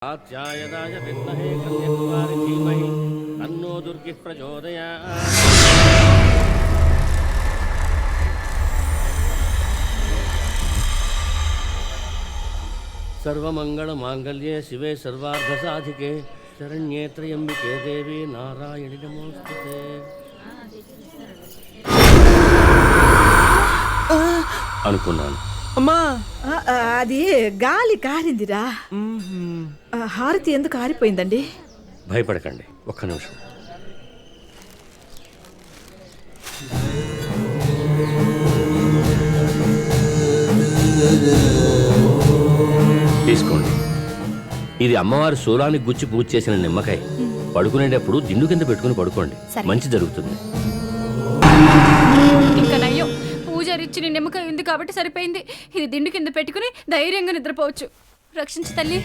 ఆత్యాయదాయ విద్మహే కన్యకుమారి ధీమహి తన్నో దుర్గి ప్రచోదయాత్. సర్వమంగళ మాంగళ్యే శివే సర్వార్థ సాధికే శరణ్యే త్రయంబికే దేవి నారాయణి నమోస్తుతే. అనుకున్నాను. అమ్మా, అది గాలి కారిందిరా. హారతి ఎందుకు ఆరిపోయిందండి? భయపడకండి, ఒక్క నిమిషం. తీసుకోండి. ఇది అమ్మవారి శూలానికి గుచ్చి పూజ చేసిన నిమ్మకాయ. పడుకునేటప్పుడు దిండు కింద పెట్టుకుని పడుకోండి, మంచి జరుగుతుంది. ఇంకా నయ్యం, పూజారిచ్చిన నిమ్మకాయ ఉంది కాబట్టి సరిపోయింది. ఇది దిండు కింద పెట్టుకుని ధైర్యంగా నిద్రపోవచ్చు. రక్షించు తల్లి.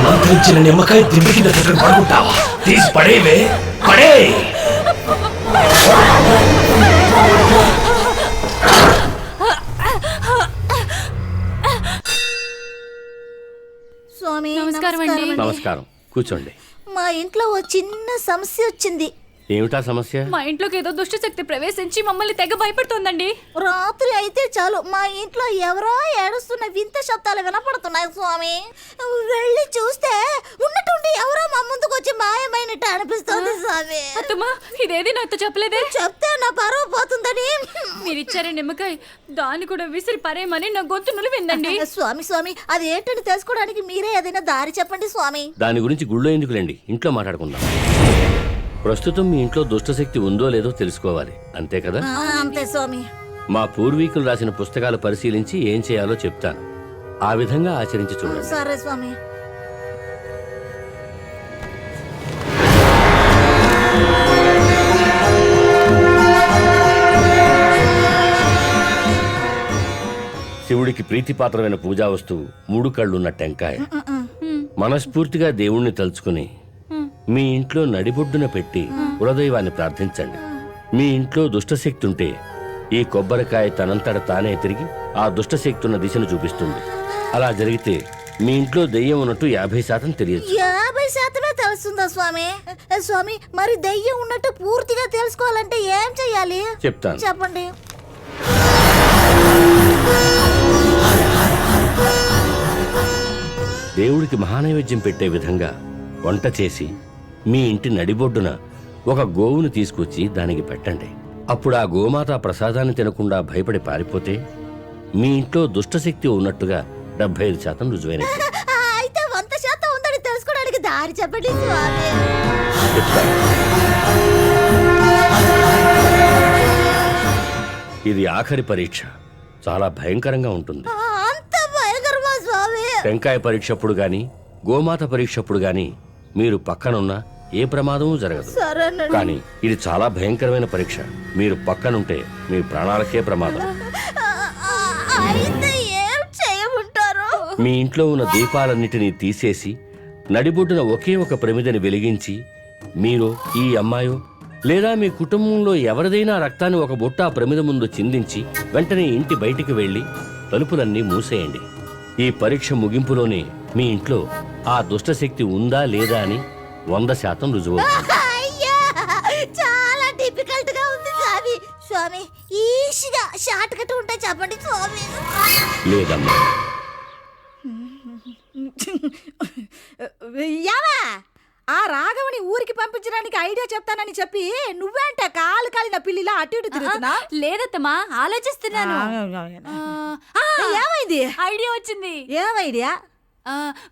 మంత్రించిన నిమ్మకాయ దిండు కింద పెట్టుకుని పడుకుంటావా? తీసి పడేవే, పడే. స్వామి నమస్కారం అండి. నమస్కారం, కూర్చోండి. మా ఇంట్లో ఓ చిన్న సమస్య వచ్చింది. ఏమిటా సమస్య? మా ఇంట్లోకి ఏదో దుష్టశక్తి ప్రవేశించి మమ్మల్ని తెగ భయపడుతోందండి. రాత్రి అయితే చాలు మా ఇంట్లో ఎవరో ఏడుస్తున్న వింత శబ్దాలు వినపడుతున్నాయి స్వామి. వెళ్ళి చూస్తే ఉన్నట్టుండి ఎవరో మా ముందుకు వచ్చి మాయమైనట్టు అనిపిస్తుంది స్వామి. అత్తమ్మా, ఇదేది నాతో చెప్పలేదే. చెప్తే నా పరువు పోతుందని. మీరిచ్చారే నిమ్మకాయ, దాన్ని కూడా విసిరి పరేయమని నా గొంతు నులివిందండి. స్వామి స్వామి, అది ఏంటని తెలుసుకోవడానికి మీరే ఏదైనా దారి చెప్పండి స్వామి. దాని గురించి గుళ్ళో ఎందుకులేండి, ఇంట్లో మాట్లాడుకుందాం. ప్రస్తుతం మీ ఇంట్లో దుష్టశక్తి ఉందో లేదో తెలుసుకోవాలి, అంతే కదా? అంతే స్వామి. మా పూర్వీకులు రాసిన పుస్తకాలు పరిశీలించి ఏం చేయాలో చెప్తాను. ఆ విధంగా ఆచరించి చూడండి. సరే స్వామి. శివుడికి ప్రీతిపాత్రమైన పూజా వస్తువు 3 కళ్ళున్న టెంకాయ. మనస్ఫూర్తిగా దేవుణ్ణి తలుచుకుని మీ ఇంట్లో నడిబొడ్డున పెట్టి కులదైవాన్ని ప్రార్థించండి. మీ ఇంట్లో దుష్టశక్తి ఉంటే ఈ కొబ్బరికాయ తనంతట తానే తిరిగి ఆ దుష్టశక్తి ఉన్న దిశను చూపిస్తుంది. అలా జరిగితే మీ ఇంట్లో దెయ్యం ఉన్నట్టు 50% తెలియదు. 50% తెలుస్తుందా స్వామి? స్వామి, మరి దెయ్యం ఉన్నట్టు పూర్తిగా తెలుసుకోవాలంటే ఏం చెయ్యాలి? చెప్తాను, చెప్పండి. దేవుడికి మహానైవేద్యం పెట్టే విధంగా వంట చేసి మీ ఇంటి నడిబొడ్డున ఒక గోవును తీసుకొచ్చి దానికి పెట్టండి. అప్పుడు ఆ గోమాత ప్రసాదాన్ని తినకుండా భయపడి పారిపోతే మీ ఇంట్లో దుష్టశక్తి ఉన్నట్టుగా 75% రుజువైనట్టు. అయితే 100% ఉందని తెలుసుకోవడానికి దారి చెప్పండి స్వామి. చెప్తాను. ఇది ఆఖరి పరీక్ష, చాలా భయంకరంగా ఉంటుంది. అంత భయంకరమా స్వామి? టెంకాయ పరీక్షప్పుడు గాని గోమాత పరీక్షప్పుడు గాని మీరు పక్కనున్నా ఏ ప్రమాదమూ జరగదు. సరేనండి. కానీ ఇది చాలా భయంకరమైన పరీక్ష. మీరు పక్కనుంటే మీ ప్రాణాలకే ప్రమాదం. అయితే ఏం చేయమంటారు? మీ ఇంట్లో ఉన్న దీపాలన్నిటినీ తీసేసి నడిబొడ్డున ఒకే ఒక ప్రమిదని వెలిగించి మీరు, ఈ అమ్మాయో లేదా మీ కుటుంబంలో ఎవరిదైనా రక్తాన్ని ఒక బొట్ట ఆ ప్రమిద ముందు చిందించి వెంటనే ఇంటి బయటికి వెళ్లి తలుపులన్నీ మూసేయండి. ఈ పరీక్ష ముగింపులోనే మీ ఇంట్లో ఆ దుష్టశక్తి ఉందా లేదా అని 100% రుజువవుతుంది. అయ్యా, చాలా డిఫికల్ట్ గా ఉంది స్వామి. స్వామి, ఈజీగా షార్ట్ కట్ ఉంటే చెప్పండి స్వామి. లేదమ్మా. యావా, ఆ రాఘవని ఊరికి పంపించడానికి ఐడియా చెప్తానని చెప్పి నువ్వేంట కాలు కాలిన పిల్లిలా అటు ఇటు తిరుగుతున్నా? లేదత్తమ్మా, ఆలోచిస్తున్నాను. ఏమైంది? ఐడియా వచ్చింది. ఏం ఐడియా?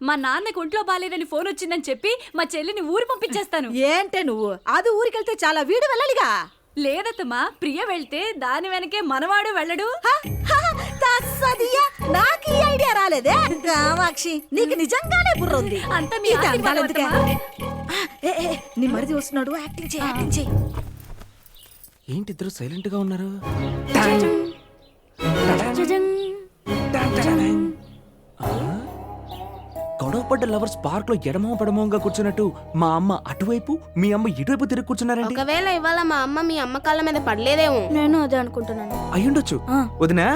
మా నాన్నకు ఒంట్లో బాలేదని ఫోన్ వచ్చిందని చెప్పి మా చెల్లిని ఊరు పంపించేస్తాను. ఏంటే నువ్వు అది ఊరికెళ్తే చాలా వీడు వెళ్ళాలిగా. లేదత్తమ్మా, ప్రియ వెళ్తే దాని వెనకే మనవాడు వెళ్ళడు. నాకు ఈ ఐడియా రాలేదే. కామాక్షి నీకు నిజంగానే బుర్ర ఉంది. అంతా మీ ఈ దండాలు ఆశీర్వాదం ఎందుకే? నీ మరిది వస్తున్నాడు, యాక్టింగ్ చేయి, యాక్టింగ్ చేయి. ఏంటి ఇద్దరు సైలెంట్ గా ఉన్నారు? గొడవపడ్డ లవర్స్ పార్క్ లో ఎడమో పెడమోగా కూర్చున్నట్టు మా అమ్మ అటువైపు మీ అమ్మ ఇటువైపు తిరిగి కూర్చున్నారండి. ఒకవేళ ఇవాళ మా అమ్మ మీ అమ్మ కాళ్ళ మీద పడలేదేమో. నేను అదే అనుకుంటున్నాను. అయ్యుండొచ్చు. వదినా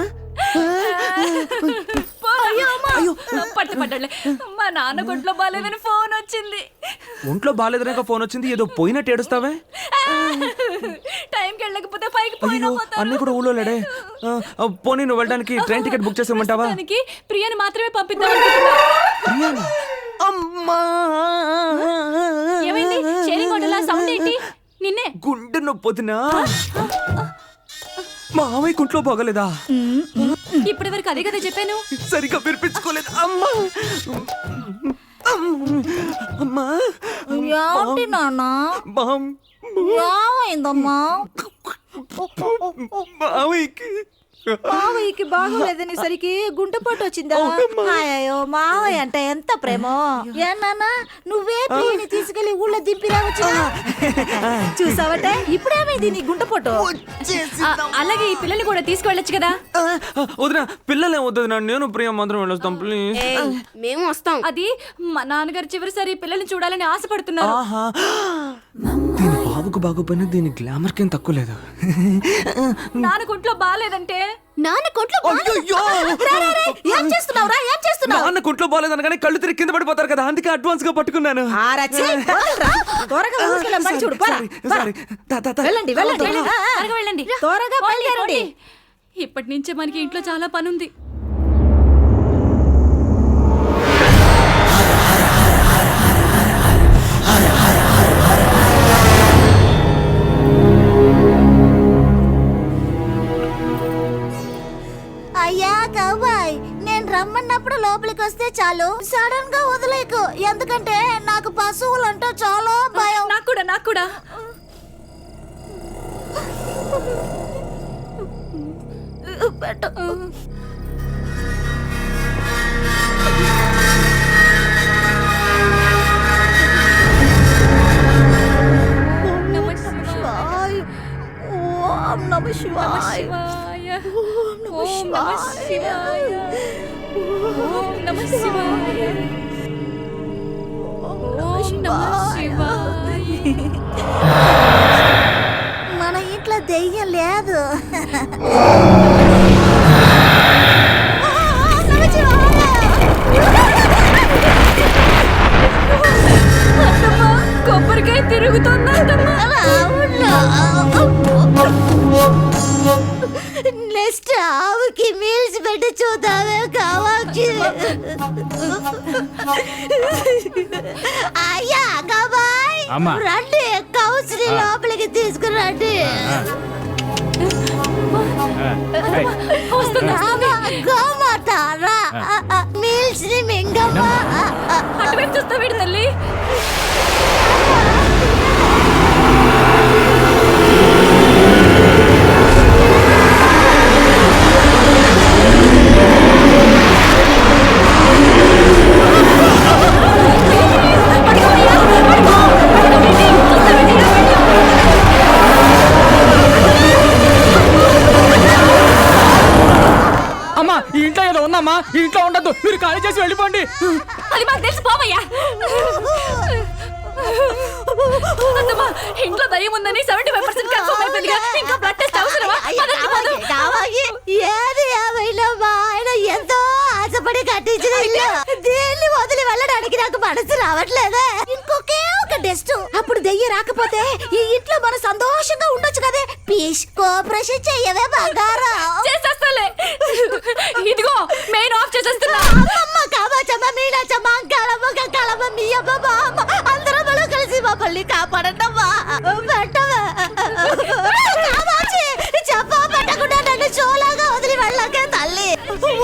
పట్టుపడ్డలే, మా నాన్న ఒంట్లో బాలేదని ఫోన్ వచ్చింది. ఒంట్లో బాగాలేదనక ఫోన్ వచ్చింది, ఏదో పోయినట్టు ఏడుస్తావే. టైంకి వెళ్ళకపోతే పైకి అయ్యో అన్ని కూడా ఊళ్ళో లేడే. పోనీ నువ్వు వెళ్ళడానికి ట్రైన్ టికెట్ బుక్ చేసేమంటావా? ప్రియని మాత్రమే పంపిద్దాం అనుకుంటున్నా. అమ్మా ఏమైంది? చేరిగొండలా సౌండ్ ఏంటి? నిన్నే గుండె నొప్పొదినా. మా ఆమె కుంట్లో బాగలేదా? ఇప్పటి వరకు అదే కదా చెప్పాను. సరిగ్గా వినిపించుకోలేదు. అమ్మా అమ్మా ఏంటి నాన్న? మామ్ ఏమైందమ్మా? మావయ్యకి మావయ్యకి బాగోలేదని సరికి గుండెపోటు వచ్చిందా? అయ్యో మావయ్య అంటే ఎంత ప్రేమో. ఏనాన్న నువ్వే ప్రియని తీసుకెళ్లి ఊళ్ళో దింపిరా వచ్చినా? చూసావటే ఇప్పుడేమైంది నీ గుండెపోటు? అలాగే ఈ పిల్లల్ని కూడా తీసుకువెళ్ళొచ్చు కదా. వదినా పిల్లలే వద్దు, నేను ప్రియ మాత్రం వెళ్ళొస్తాం ప్లీజ్. మేము వస్తాం. అది మా నాన్నగారు చివరిసారి పిల్లల్ని చూడాలని ఆశపడుతున్నారు. ఆహా దీని బాబుకు బాగోపోయినా దీని గ్లామర్ కేం తక్కువ లేదు. నాన్నకు ఒంట్లో బాగాలేదంటే నాన్న కొట్లో ఏం చేస్తున్నావురా? ఏం చేస్తున్నావు? నాన్న కుంట్లో బాగాలేదనగానే కళ్ళు తిరిగి కింద పడిపోతారు కదా, అందుకే అడ్వాన్స్ గా పట్టుకున్నాను. త్వరగా ఊరికెళ్ళం, బయట చూడు, పోరా. సారీ వెళ్ళండి వెళ్ళండి. త్వరగా వెళ్ళండి. త్వరగా బయలుదేరండి. ఇప్పటి నుంచే మనకి ఇంట్లో చాలా పని ఉంది. అయ్యా కవ్వాయ్, నేను రమ్మన్నప్పుడు లోపలికి వస్తే చాలు, సడన్ గా వదిలేకు. ఎందుకంటే నాకు పశువులు అంటే చాలా భయం. నాకు కూడా ఓం నమ శివాయ. మన ఇంట్లో దెయ్యం లేదు. కొబ్బరికాయ తిరుగుతుందంటమ్మా. నెక్స్ట్ ఆవుకి మీల్స్ పెట్టి చూద్దామే కావాకి. అయ్యా కబాయ్ రండి, కౌన్సిలి లోపలికి తీసుకురండి. గోమాత మీల్స్ ని మింగమ్మా. అటువైపు చూస్తావేంటి తల్లి? అమ్మా ఈ ఇంట్లో ఏదో ఉందమ్మా, ఈ ఇంట్లో ఉండద్దు, మీరు ఖాళీ చేసి వెళ్ళిపోండి. అది మాకు తెలిసి పోవయ్యా. అత్తమ్మా, ఇంట్లో దయ్యం ఉందని 75% కన్ఫర్మ్ అయిపోయిందిగా. ఇంకా బ్లడ్ టెస్ట్ అవసరమా? ఏది ఏమైనా మా ఆయన ఎంతో ఆశపడి కట్టించిన ఇల్లు. దీన్ని వదిలి వెళ్ళడానికి నాకు మనసు రావట్లేదే. ఇంకొకే ఒక టెస్ట్, అప్పుడు దెయ్యం రాకపోతే ఈ ఇంట్లో మనం సంతోషంగా ఉండొచ్చు కదే. ప్లీజ్ కోఆపరేషన్ చెయ్యవే బంగారం. చేసేస్తాలే. ఇదిగో మెయిన్ ఆఫ్ చేసేస్తున్నా. అమ్మమ్మ కామాచమ్మ మీనాచమ్మ అంకాలమ్మ గంకాలమ్మ మీ అమ్మ మా అమ్మ అందరం మనం కలిసి మమ్మల్ని కాపాడండమ్మా. పెట్టవే కామాచి, చెప్ప పెట్టకుండా నన్ను చోలాగా వదిలి వెళ్ళకే తల్లి.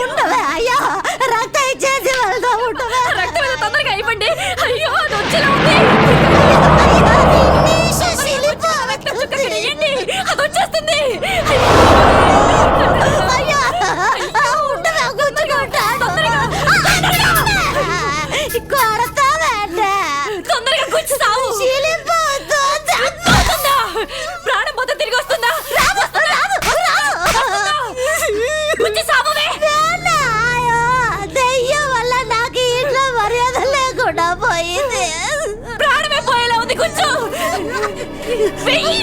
ఉండవే అయ్యా, రక్త ఇచ్చేసి వెళ్దాం. ఉండవే వస్తుంది అయ్యో ఉండవే కూర్చుకుంటా కొడతావేంటే తొందరగా కూర్చు సావు వస్తుందా? ప్రాణం మొత్తం తిరిగి వస్తుందా కూర్చు సావువే. దెయ్యం వల్ల నాకు ఇంట్లో మర్యాద లేకుండా పోయింది. ప్రాణమే పోయేలా ఉంది కూర్చో వెయ్యి.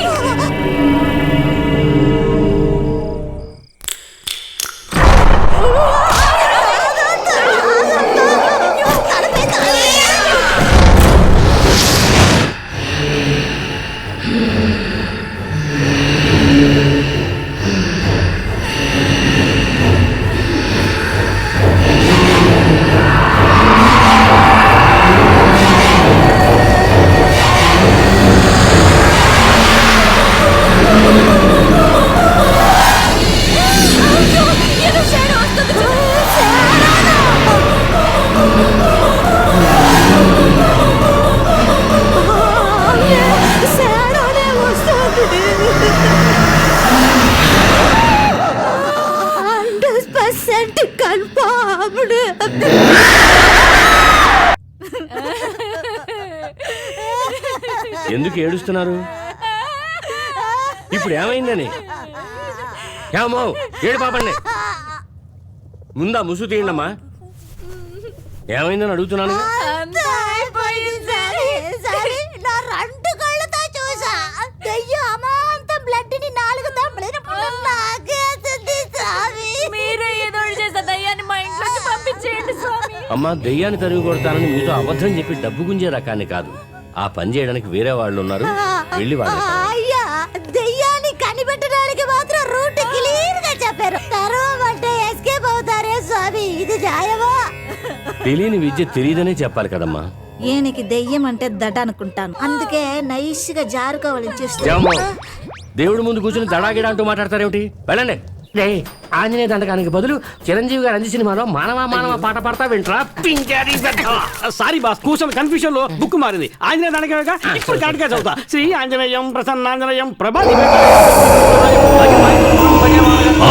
ఏదో షేడ్ వస్తుంది చూడు. శాడోనే వస్తుంది. 100% కన్ఫర్మ్డ్. ఎందుకు ఏడుస్తున్నారు? ఇప్పుడు ఏమైందని? ఏమో ఏడు పాపండి. ముందా ముసు తీయండమ్మా. ఏమైందని అడుగుతున్నాను. అంతా అయిపోయింది సరే. నా 2 కళ్ళతో చూసా. దెయ్యం అమాంతం బ్లడ్ ని 4 దమ్ములినప్పుడు నాకేసింది స్వామి. మీరే ఏదో ఒకటి చేసే దయ్యాన్ని మా ఇంట్లోకి పంపించేయండి స్వామి. అమ్మా దెయ్యాన్ని తరిగి కొడతానని మీతో అబద్ధం చెప్పి డబ్బు గుంజే రకాన్ని కాదు. ఆ పని చేయడానికి వేరే వాళ్ళు ఉన్నారు. వెళ్ళి వాళ్ళు అయ్యా దెయ్యాన్ని కనిపెట్టడానికి మాత్రం రూట్ క్లియర్ గా చెప్పారు. తరవమంటే ఎస్కేప్ అవుతారే స్వామి. ఇది న్యాయమా? తెలియని విద్య తెలియదనే చెప్పాలి కదమ్మా. ఈయనకి దెయ్యం అంటే దడ అనుకుంటాను, అందుకే నైస్ గా జారుకోవాలని చూస్తాను. ఏమో దేవుడి ముందు కూర్చొని దడాగిడా అంటూ మాట్లాడతారేమిటి? వెళ్ళండి. రే ఆంజనేయ దండకానికి బదులు చిరంజీవి గారు అంది సినిమాలో మానవ మానవ పాట పాడతా వింటరా పింజారీ పెద్దవా. సారీ బాస్ కూర్చొని కన్ఫ్యూజన్ లో బుక్ మారింది. ఆంజనేయ దానిగా ఇప్పుడు కరెక్ట్ గా చదువుతా. శ్రీ ఆంజనేయం ప్రసన్నాంజనేయం ప్రభా.